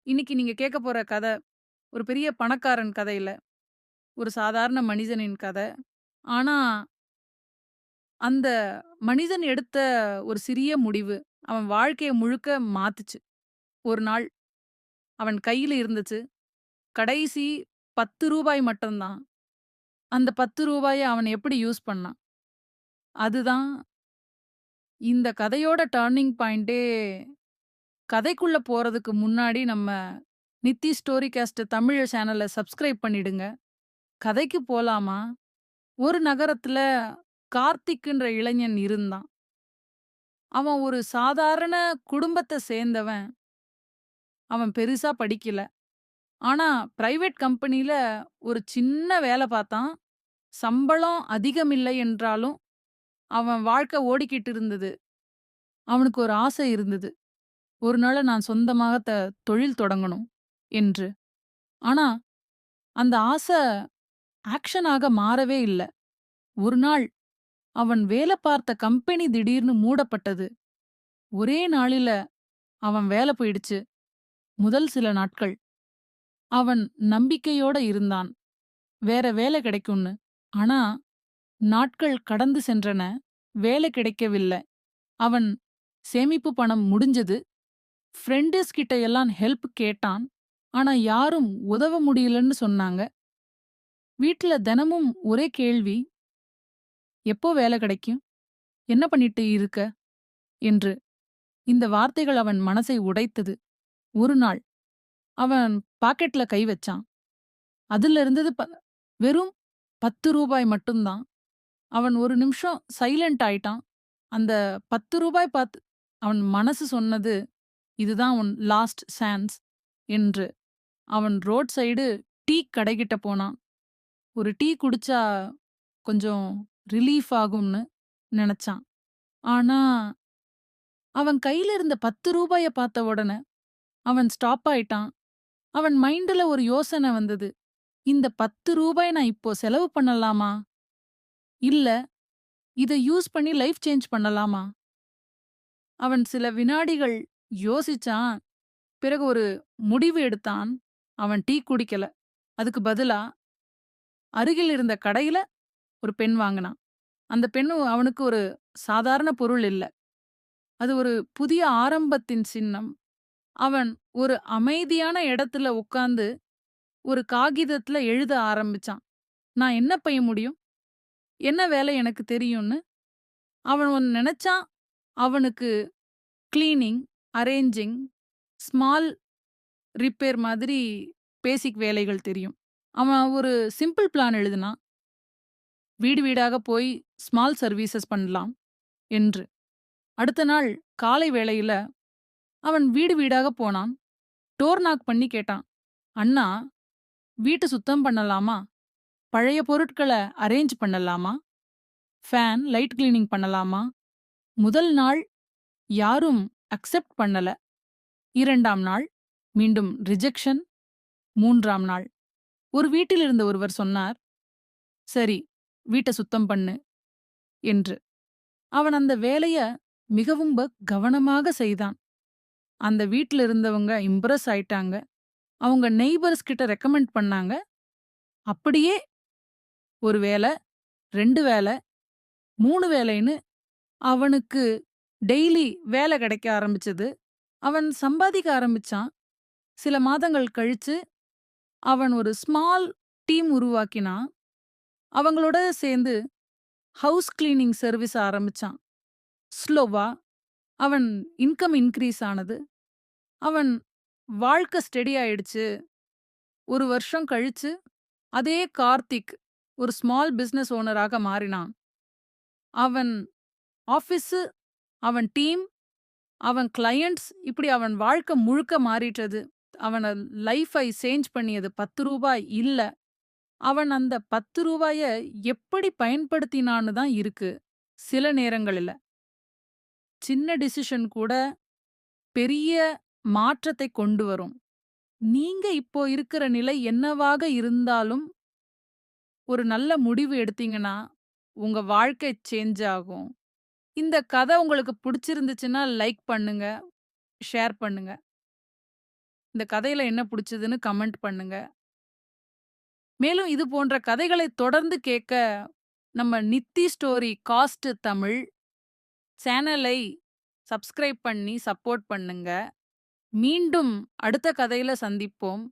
இன்னைக்கு நீங்க கேட்க போற கத, ஒரு பெரிய பணக்காரன் கதை இல்ல. ஒரு சாதாரண மனிதனின் கத. ஆனா, அந்த மனிதன் எடுத்த ஒரு சிறிய முடிவு, அவன் வாழ்க்கைய முழுக்க மாத்துச்சு. ஒரு நாள் அவன் கையில இருந்துச்சு. கடைசி ரூ. 10 மட்டும் தான். அந்த ரூ. 10 அவன் எப்படி யூஸ் பண்ணான்? அதுதான் இந்த கதையோட டர்னிங் பாயிண்ட்டே. கதைக்குள்ள போறதுக்கு முன்னாடி நம்ம நித்தி ஸ்டோரி காஸ்ட் தமிழ் சேனல சப்ஸ்கிரைப் பண்ணிடுங்க. கதைக்கு போலாமா? ஒரு நகரத்துல கார்த்திக்ன்ற இளைஞன் இருந்தான். அவன் ஒரு சாதாரண குடும்பத்த சேர்ந்தவன். அவன் பெருசா படிக்கல. ஆனா பிரைவேட் கம்பெனில ஒரு சின்ன வேல பார்த்தான். சம்பளம் அதிகமில்லை என்றாலும், அவன் வாழ்க்கை ஓடிக்கிட்டு இருந்தது. அவனுக்கு ஒரு ஆசை இருந்தது. ஒரு நாள் நான் சொந்தமாக தொழில் தொடங்கணும் என்று. ஆனா அந்த ஆசை ஆக்ஷனாக மாறவே இல்ல. ஒரு நாள் அவன் வேல பார்த்த கம்பெனி திடீர்னு மூடப்பட்டது. ஒரே நாளில அவன் வேல போயிடுச்சு. முதல் சில நாட்கள் அவன் நம்பிக்கையோட இருந்தான். வேற வேலை கிடைக்கும்னு. ஆனா நாட்கள் கடந்து சென்றன. வேலை கிடைக்கவில்ல. அவன் சேமிப்பு பணம் முடிஞ்சது. ஃப்ரெண்ட்ஸ் கிட்ட எல்லாம் ஹெல்ப் கேட்டான். ஆனா யாரும் உதவ முடியலன்னு சொன்னாங்க. வீட்ல தினமும் ஒரே கேள்வி, எப்போ வேலை கிடைக்கும்? என்ன பண்ணிட்டு இருக்க? என்று. இந்த வார்த்தைகள் அவன் மனசை உடைத்தது. ஒரு நாள் அவன் பாக்கெட்ல கை வச்சான். அதுல இருந்தது வெறும் ரூ. 10 மட்டும்தான். அவன் ஒரு நிமிஷம் சைலண்ட் ஆயிட்டான். அந்த ரூ. 10 பார்த்து அவன் மனசு சொன்னது, "இதுதான் உன் லாஸ்ட் சான்ஸ்" என்று. அவன் ரோட் சைடு டீ கடைகிட்ட போனான். ஒரு டீ குடிச்சா கொஞ்சம் ரிலீஃப் ஆகும்னு நெனச்சான். ஆனா, அவன் கையில இருந்த ரூ. 10 பார்த்த உடனே அவன் ஸ்டாப் ஆயிட்டான். அவன் மைண்ட்ல ஒரு யோசனை வந்தது. இந்த ரூ. 10 நான் இப்போ செலவு பண்ணலாமா? இல்ல, இத யூஸ் பண்ணி லைஃப் சேஞ்ச் பண்ணலாமா? அவன் சில வினாடிகள் யோசிச்சான். பிறகு ஒரு முடிவு எடுத்தான். அவன் டீ குடிக்கல. அதுக்கு பதிலா அருகில் இருந்த கடையில ஒரு பென் வாங்குனான். அந்த பென்னு அவனுக்கு ஒரு சாதாரண பொருள் இல்ல. அது ஒரு புதிய ஆரம்பத்தின் சின்னம். அவன் ஒரு அமைதியான இடத்துல உட்கார்ந்து ஒரு காகிதத்துல எழுத ஆரம்பிச்சான். நான் என்ன செய்ய முடியும்? என்ன வேலை எனக்கு தெரியும்னு. அவன் ஒண்ணு நெனச்சான். அவனுக்கு கிளீனிங், அரேஞ்சிங், ஸ்மால் ரிப்பேர் மாதிரி பேசிக் வேலைகள் தெரியும். அவன் ஒரு சிம்பிள் பிளான் எழுதினான். வீடு வீடாக போய் ஸ்மால் சர்வீசஸ் பண்ணலாம் என்று. அடுத்த நாள் காலை வேளையில அவன் வீடு வீடாக போனான். டோர் நாக் பண்ணி கேட்டான். "அண்ணா, வீட்டு சுத்தம் பண்ணலாமா? பழைய பொருட்கள அரேஞ்ச் பண்ணலாமா? ஃபேன், லைட் கிளீனிங் பண்ணலாமா?" முதல் நாள் யாரும் அக்செப்ட் பண்ணல. 2ஆம் நாள் மீண்டும் ரிஜெக்ஷன். 3ஆம் நாள் ஒரு வீட்டில் இருந்த ஒருவர் சொன்னார், "சரி, வீட்ட சுத்தம் பண்ணு" என்று. அவன் அந்த வேலைய மிகவும் கவனமாக செய்தான். அந்த வீட்ல இருந்தவங்க இம்ப்ரெஸ் ஆயிட்டாங்க. அவங்க நெய்பர்ஸ் கிட்ட ரெக்கமெண்ட் பண்ணாங்க. அப்படியே 1 வேல, 2 வேல, 3 வேலைன்னு அவனுக்கு டெய்லி வேல கிடைக்க ஆரம்பிச்சது. அவன் சம்பாதிக்க ஆரம்பிச்சான். சில மாதங்கள் கழிச்சு அவன் ஒரு ஸ்மால் டீம் உருவாக்கினான். அவங்களோட சேர்ந்து ஹவுஸ் கிளீனிங் சர்வீஸ் ஆரம்பிச்சான். ஸ்லோவா அவன் இன்கம் இன்கிரீஸ் ஆனது. அவன் வாழ்க்கை ஸ்டெடி ஆயிடுச்சு. 1 வருஷம் கழிச்சு அதே கார்த்திக் ஒரு ஸ்மால் பிசினஸ் ஓனராக மாறினான். அவன் ஆஃபீஸு, அவன் டீம், அவன் கிளையண்ட்ஸ் இப்படி அவன் வாழ்க்கை முழுக்க மாறிட்டது. அவன லைஃபை சேஞ்ச் பண்ணியது ரூ. 10 இல்ல. அவன் அந்த ரூ. 10 எப்படி பயன்படுத்தினான்னு தான் இருக்கு. சில நேரங்களில சின்ன டிசிஷன் கூட பெரிய மாற்றத்தை கொண்டு வரும். நீங்க இப்போ இருக்கிற நிலை என்னவாக இருந்தாலும், ஒரு நல்ல முடிவு எடுத்தீங்கன்னா, உங்க வாழ்க்கை சேஞ்ச் ஆகும். இந்த கதை உங்களுக்கு புடிச்சிருந்துச்சுன்னா லைக் பண்ணுங்க, ஷேர் பண்ணுங்க. இந்த கதையில என்ன புடிச்சதுன்னு கமெண்ட் பண்ணுங்க. மேலும் இது போன்ற கதைகளை தொடர்ந்து கேட்க நம்ம நித்தி ஸ்டோரி காஸ்ட் தமிழ் சேனலை சப்ஸ்கிரைப் பண்ணி சப்போர்ட் பண்ணுங்க. மீண்டும் அடுத்த கதையில சந்திப்போம்.